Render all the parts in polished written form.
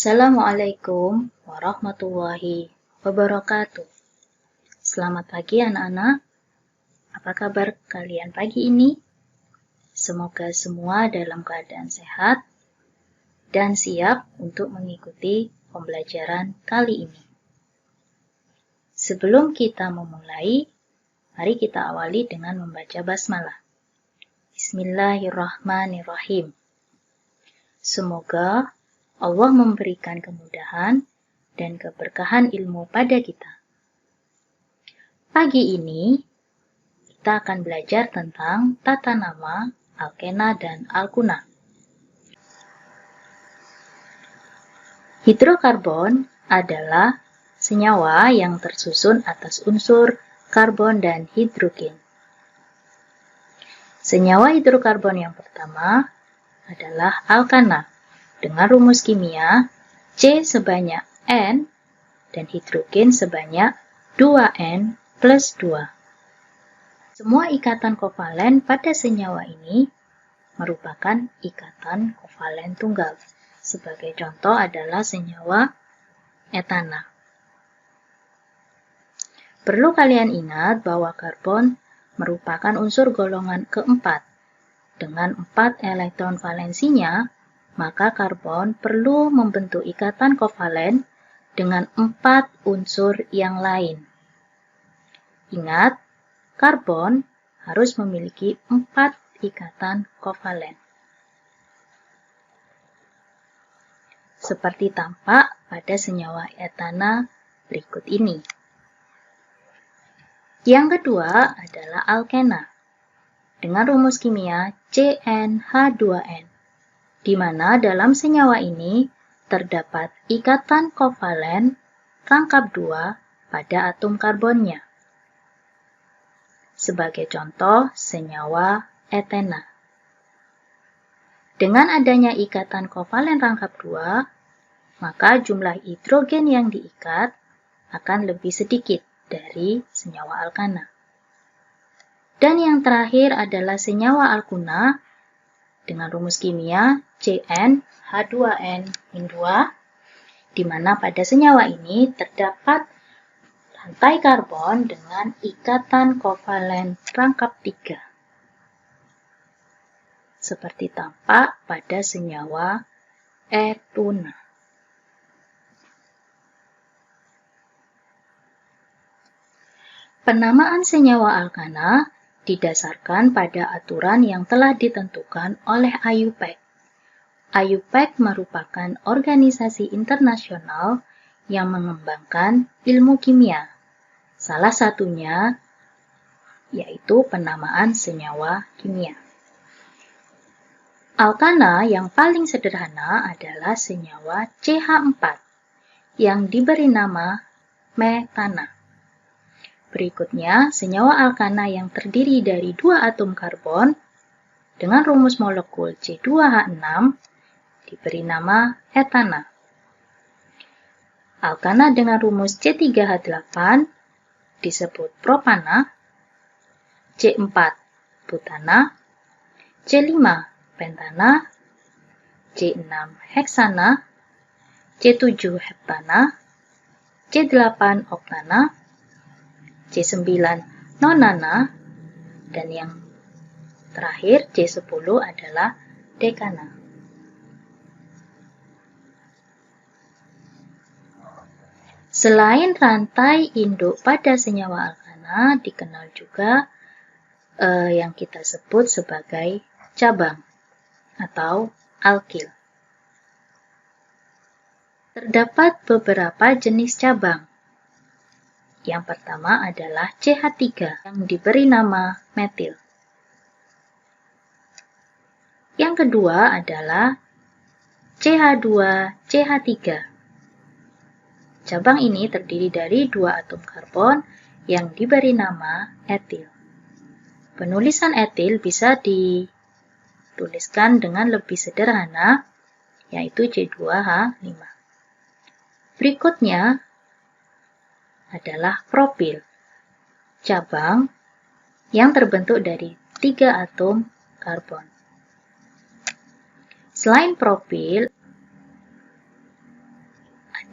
Assalamualaikum warahmatullahi wabarakatuh. Selamat pagi anak-anak. Apa kabar kalian pagi ini? Semoga semua dalam keadaan sehat dan siap untuk mengikuti pembelajaran kali ini. Sebelum kita memulai, mari kita awali dengan membaca basmalah. Bismillahirrahmanirrahim. Semoga Allah memberikan kemudahan dan keberkahan ilmu pada kita. Pagi ini, kita akan belajar tentang tata nama, alkena, dan alkuna. Hidrokarbon adalah senyawa yang tersusun atas unsur karbon dan hidrogen. Senyawa hidrokarbon yang pertama adalah alkana, dengan rumus kimia C sebanyak N dan hidrogen sebanyak 2N plus 2. Semua ikatan kovalen pada senyawa ini merupakan ikatan kovalen tunggal. Sebagai contoh adalah senyawa etana. Perlu kalian ingat bahwa karbon merupakan unsur golongan keempat. Dengan 4 elektron valensinya, maka karbon perlu membentuk ikatan kovalen dengan 4 unsur yang lain. Ingat, karbon harus memiliki 4 ikatan kovalen. Seperti tampak pada senyawa etana berikut ini. Yang kedua adalah alkena, dengan rumus kimia CnH2n. Di mana dalam senyawa ini terdapat ikatan kovalen rangkap 2 pada atom karbonnya. Sebagai contoh, senyawa etena. Dengan adanya ikatan kovalen rangkap 2, maka jumlah hidrogen yang diikat akan lebih sedikit dari senyawa alkana. Dan yang terakhir adalah senyawa alkuna, dengan rumus kimia CnH2n-2, di mana pada senyawa ini terdapat rantai karbon dengan ikatan kovalen rangkap 3. Seperti tampak pada senyawa etuna. Penamaan senyawa alkana didasarkan pada aturan yang telah ditentukan oleh IUPAC. IUPAC merupakan organisasi internasional yang mengembangkan ilmu kimia. Salah satunya yaitu penamaan senyawa kimia. Alkana yang paling sederhana adalah senyawa CH4 yang diberi nama metana. Berikutnya, senyawa alkana yang terdiri dari 2 atom karbon dengan rumus molekul C2H6 diberi nama etana. Alkana dengan rumus C3H8 disebut propana, C4 butana, C5 pentana, C6 heksana, C7 heptana, C8 oktana, C9 nonana, dan yang terakhir C10 adalah dekana. Selain rantai induk pada senyawa alkana, dikenal juga yang kita sebut sebagai cabang atau alkil. Terdapat beberapa jenis cabang. Yang pertama adalah CH3 yang diberi nama metil. Yang kedua adalah CH2CH3. Cabang ini terdiri dari 2 atom karbon yang diberi nama etil. Penulisan etil bisa dituliskan dengan lebih sederhana, yaitu C2H5. Berikutnya adalah propil, cabang yang terbentuk dari 3 atom karbon. Selain propil,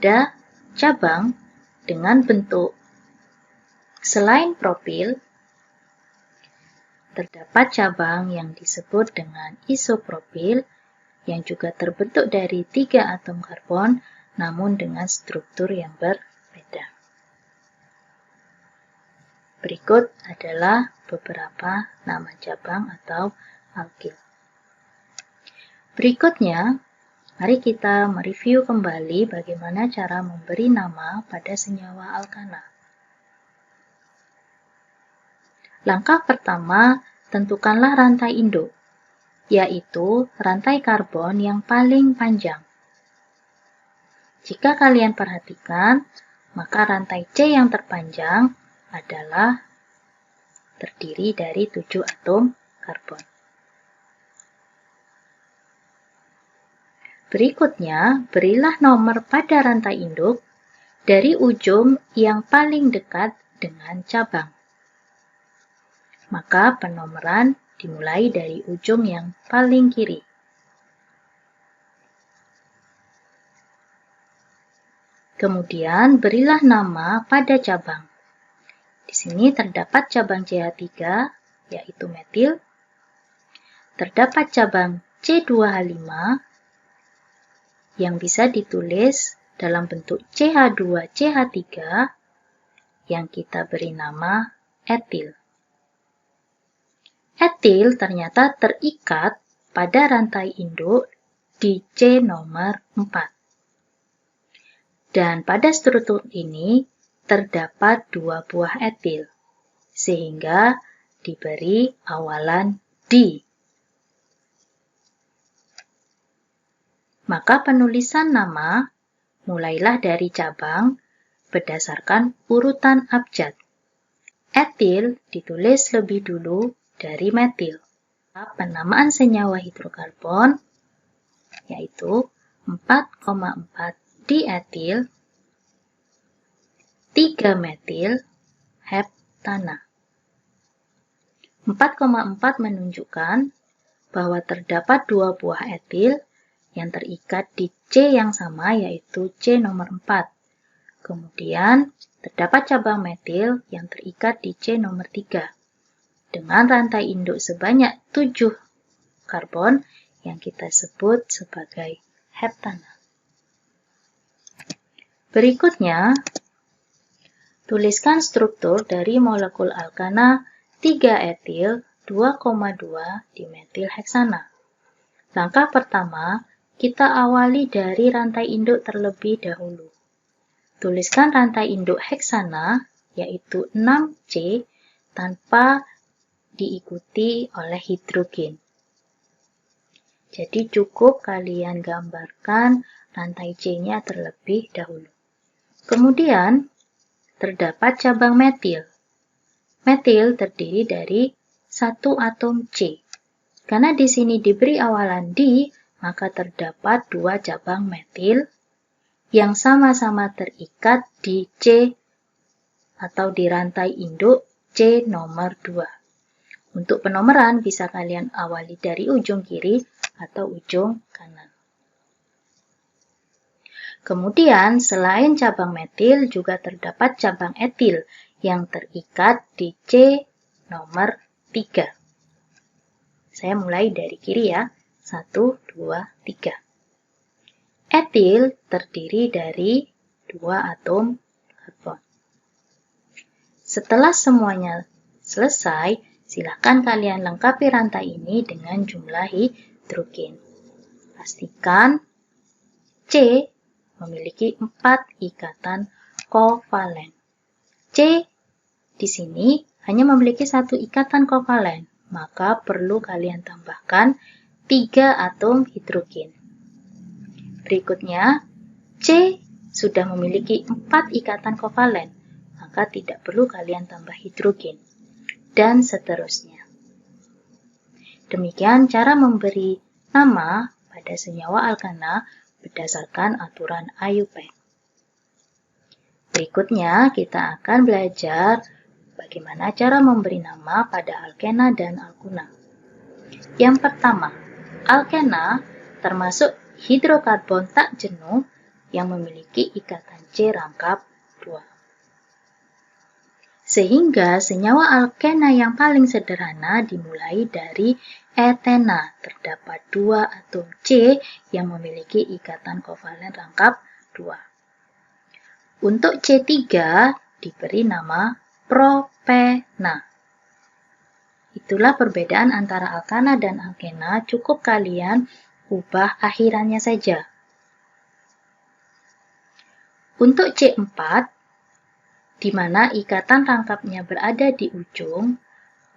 pada cabang dengan bentuk selain propil, terdapat cabang yang disebut dengan isopropil yang juga terbentuk dari 3 atom karbon namun dengan struktur yang berbeda. Berikut adalah beberapa nama cabang atau alkil. Berikutnya, mari kita mereview kembali bagaimana cara memberi nama pada senyawa alkana. Langkah pertama, tentukanlah rantai induk, yaitu rantai karbon yang paling panjang. Jika kalian perhatikan, maka rantai C yang terpanjang adalah terdiri dari 7 atom karbon. Berikutnya, berilah nomor pada rantai induk dari ujung yang paling dekat dengan cabang. Maka penomoran dimulai dari ujung yang paling kiri. Kemudian berilah nama pada cabang. Di sini terdapat cabang CH3, yaitu metil. Terdapat cabang C2H5 yang bisa ditulis dalam bentuk CH2CH3 yang kita beri nama etil. Etil ternyata terikat pada rantai induk di C nomor 4. Dan pada struktur ini terdapat 2 buah etil, sehingga diberi awalan di. Maka penulisan nama mulailah dari cabang berdasarkan urutan abjad. Etil ditulis lebih dulu dari metil. Penamaan senyawa hidrokarbon yaitu 4,4 dietil 3 metil heptana. 4,4 menunjukkan bahwa terdapat 2 buah etil yang terikat di C yang sama yaitu C nomor 4. Kemudian terdapat cabang metil yang terikat di C nomor 3 dengan rantai induk sebanyak 7 karbon yang kita sebut sebagai heptana. Berikutnya, tuliskan struktur dari molekul alkana 3 etil 2,2 dimetil heksana. Langkah pertama, kita awali dari rantai induk terlebih dahulu. Tuliskan rantai induk heksana, yaitu 6C, tanpa diikuti oleh hidrogen. Jadi cukup kalian gambarkan rantai C-nya terlebih dahulu. Kemudian, terdapat cabang metil. Metil terdiri dari 1 atom C. Karena di sini diberi awalan di, maka terdapat 2 cabang metil yang sama-sama terikat di C atau di rantai induk C nomor 2. Untuk penomoran bisa kalian awali dari ujung kiri atau ujung kanan. Kemudian selain cabang metil juga terdapat cabang etil yang terikat di C nomor 3. Saya mulai dari kiri ya. 1, 2, 3. Etil terdiri dari 2 atom karbon. Setelah semuanya selesai, silakan kalian lengkapi rantai ini dengan jumlah hidrogen. Pastikan C memiliki 4 ikatan kovalen. C di sini hanya memiliki 1 ikatan kovalen, maka perlu kalian tambahkan 3 atom hidrogen. Berikutnya, C sudah memiliki 4 ikatan kovalen, maka tidak perlu kalian tambah hidrogen. Dan seterusnya. Demikian cara memberi nama pada senyawa alkana berdasarkan aturan IUPAC. Berikutnya kita akan belajar bagaimana cara memberi nama pada alkena dan alkuna. Yang pertama, alkena termasuk hidrokarbon tak jenuh yang memiliki ikatan C rangkap 2. Sehingga senyawa alkena yang paling sederhana dimulai dari etena. Terdapat 2 atom C yang memiliki ikatan kovalen rangkap 2. Untuk C3 diberi nama propena. Itulah perbedaan antara alkana dan alkena, cukup kalian ubah akhirannya saja. Untuk C4, di mana ikatan rangkapnya berada di ujung,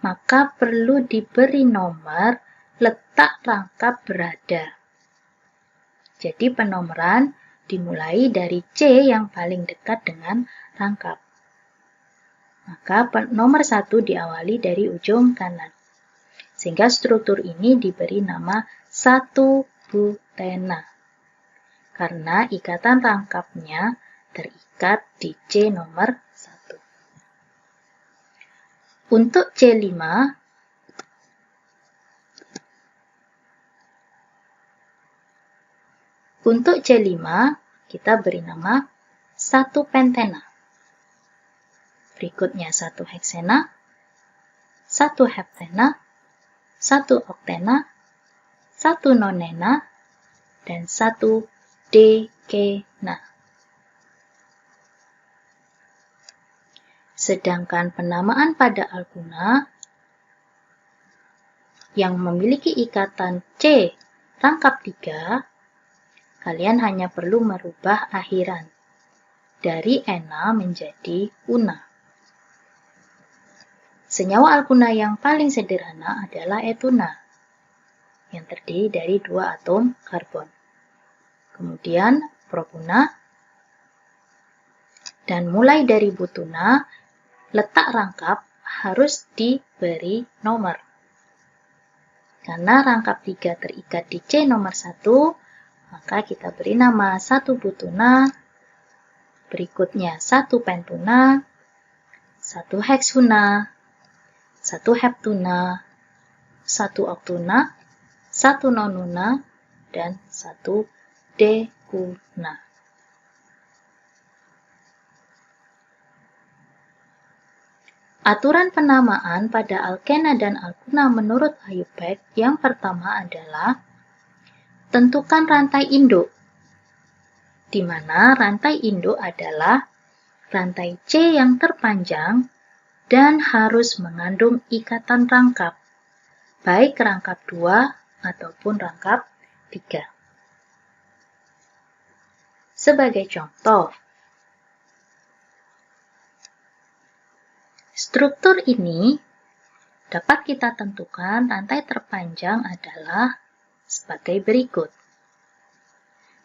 maka perlu diberi nomor letak rangkap berada. Jadi penomoran dimulai dari C yang paling dekat dengan rangkap. Maka nomor 1 diawali dari ujung kanan. Sehingga struktur ini diberi nama 1-butena. Karena ikatan rangkapnya terikat di C nomor 1. Untuk C5, kita beri nama 1-pentena. Berikutnya 1 heksena, 1 heptena, 1 oktena, 1 nonena, dan 1 dekena. Sedangkan penamaan pada alkuna yang memiliki ikatan C rangkap 3, kalian hanya perlu merubah akhiran dari ena menjadi una. Senyawa alkuna yang paling sederhana adalah etuna, yang terdiri dari 2 atom karbon. Kemudian propuna, dan mulai dari butuna, letak rangkap harus diberi nomor. Karena rangkap 3 terikat di C nomor 1, maka kita beri nama 1 butuna, berikutnya 1 pentuna, 1 heksuna, 1 heptuna, 1 oktuna, 1 nonuna, dan 1 dekuna. Aturan penamaan pada alkena dan alkuna menurut Ayubek yang pertama adalah tentukan rantai induk, di mana rantai induk adalah rantai C yang terpanjang dan harus mengandung ikatan rangkap, baik rangkap 2 ataupun rangkap 3. Sebagai contoh, struktur ini dapat kita tentukan rantai terpanjang adalah sebagai berikut.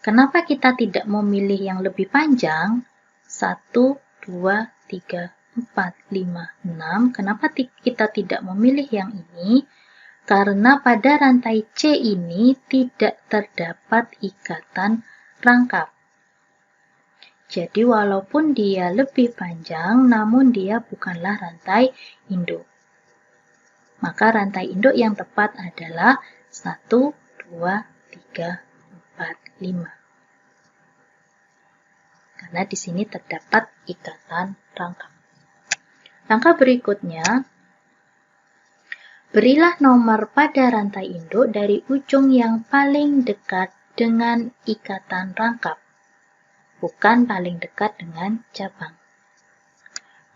Kenapa kita tidak memilih yang lebih panjang? 1, 2, 3, 4, 5, 6. Kenapa kita tidak memilih yang ini? Karena pada rantai C ini tidak terdapat ikatan rangkap. Jadi walaupun dia lebih panjang, namun dia bukanlah rantai induk. Maka rantai induk yang tepat adalah 1, 2, 3, 4, 5. Karena di sini terdapat ikatan rangkap. Langkah berikutnya, berilah nomor pada rantai induk dari ujung yang paling dekat dengan ikatan rangkap, bukan paling dekat dengan cabang.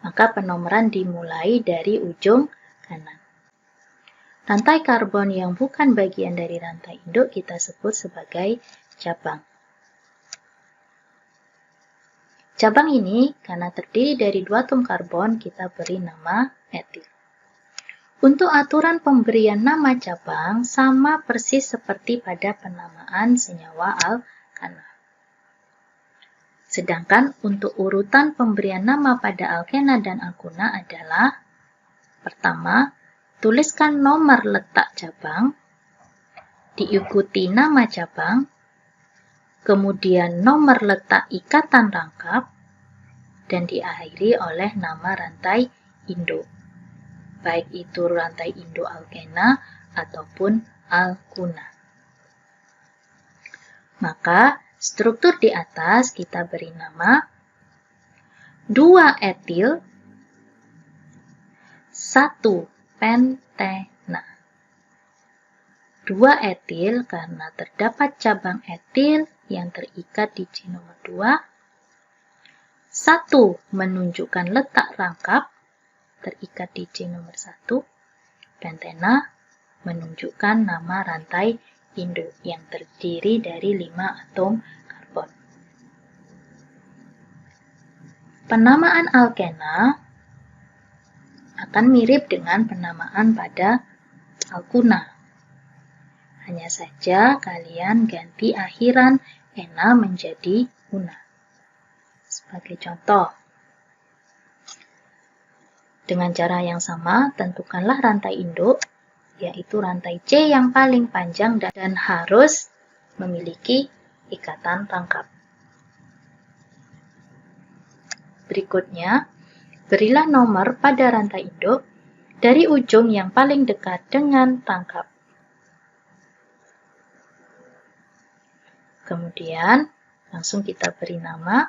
Maka penomoran dimulai dari ujung kanan. Rantai karbon yang bukan bagian dari rantai induk kita sebut sebagai cabang. Cabang ini, karena terdiri dari 2 atom karbon, kita beri nama etil. Untuk aturan pemberian nama cabang, sama persis seperti pada penamaan senyawa alkana. Sedangkan untuk urutan pemberian nama pada alkena dan alkuna adalah: pertama, tuliskan nomor letak cabang, diikuti nama cabang, kemudian nomor letak ikatan rangkap, dan diakhiri oleh nama rantai induk, baik itu rantai induk alkena ataupun alkuna. Maka struktur di atas kita beri nama 2 etil, 1 pentena. 2 etil karena terdapat cabang etil yang terikat di C nomor 2. 1 menunjukkan letak rangkap terikat di C nomor 1. Pentena menunjukkan nama rantai induk yang terdiri dari 5 atom karbon. Penamaan alkena akan mirip dengan penamaan pada alkuna. Hanya saja kalian ganti akhiran ena menjadi una. Sebagai contoh, dengan cara yang sama, tentukanlah rantai induk, yaitu rantai C yang paling panjang dan harus memiliki ikatan rangkap. Berikutnya, berilah nomor pada rantai induk dari ujung yang paling dekat dengan rangkap. Kemudian, langsung kita beri nama.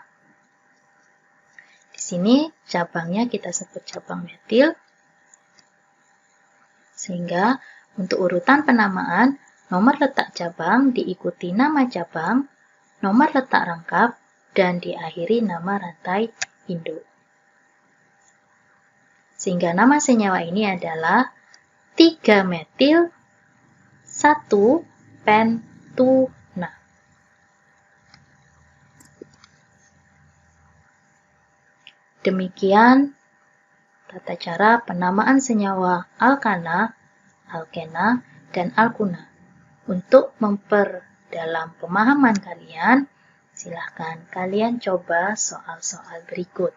Di sini cabangnya kita sebut cabang metil. Sehingga untuk urutan penamaan, nomor letak cabang diikuti nama cabang, nomor letak rangkap, dan diakhiri nama rantai induk. Sehingga nama senyawa ini adalah 3 metil 1 pentuna. Demikian tata cara penamaan senyawa alkana, alkena, dan alkuna. Untuk memperdalam pemahaman kalian, silahkan kalian coba soal-soal berikut.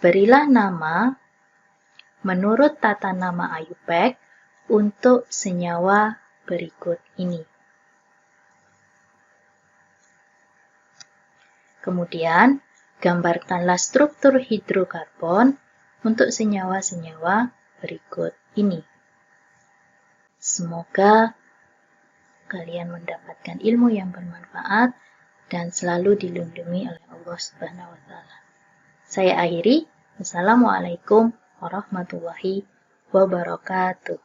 Berilah nama menurut tata nama IUPAC untuk senyawa berikut ini. Kemudian, gambarkanlah struktur hidrokarbon untuk senyawa-senyawa berikut ini. Semoga kalian mendapatkan ilmu yang bermanfaat dan selalu dilindungi oleh Allah Subhanahu wa Ta'ala. Saya akhiri. Wassalamualaikum warahmatullahi wabarakatuh.